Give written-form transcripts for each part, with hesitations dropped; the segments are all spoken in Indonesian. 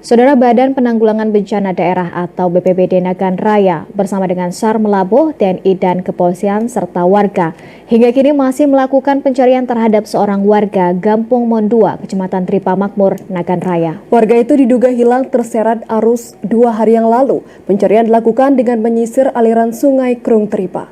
Saudara Badan Penanggulangan Bencana Daerah atau BPBD Nagan Raya bersama dengan SAR Melabuh, TNI dan Kepolisian serta warga hingga kini masih melakukan pencarian terhadap seorang warga Gampung Mondua, Kecamatan Tripa Makmur, Nagan Raya. Warga itu diduga hilang terseret arus 2 hari yang lalu. Pencarian dilakukan dengan menyisir aliran sungai Krung Tripa.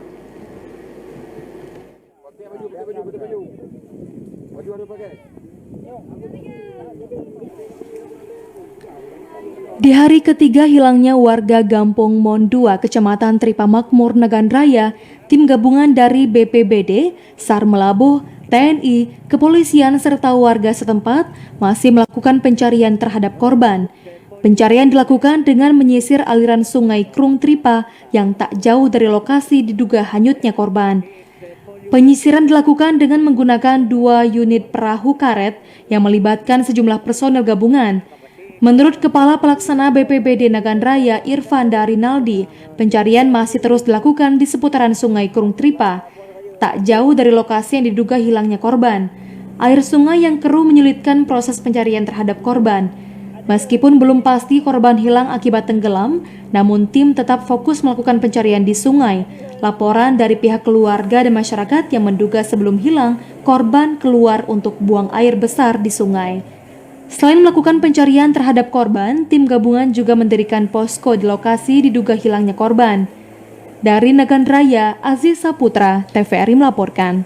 Di hari ketiga hilangnya warga Gampung Mondua, Kecamatan Tripa Makmur, Nagan Raya, tim gabungan dari BPBD, SAR Melabuh, TNI, Kepolisian serta warga setempat masih melakukan pencarian terhadap korban. Pencarian dilakukan dengan menyisir aliran sungai Krung Tripa yang tak jauh dari lokasi diduga hanyutnya korban. Penyisiran dilakukan dengan menggunakan 2 unit perahu karet yang melibatkan sejumlah personel gabungan. Menurut Kepala Pelaksana BPBD Nagan Raya Irfan Rinaldi, pencarian masih terus dilakukan di seputaran sungai Krung Tripa, tak jauh dari lokasi yang diduga hilangnya korban. Air sungai yang keruh menyulitkan proses pencarian terhadap korban. Meskipun belum pasti korban hilang akibat tenggelam, namun tim tetap fokus melakukan pencarian di sungai. Laporan dari pihak keluarga dan masyarakat yang menduga sebelum hilang, korban keluar untuk buang air besar di sungai. Selain melakukan pencarian terhadap korban, tim gabungan juga mendirikan posko di lokasi diduga hilangnya korban. Dari Nagan Raya, Aziz Saputra, TVRI melaporkan.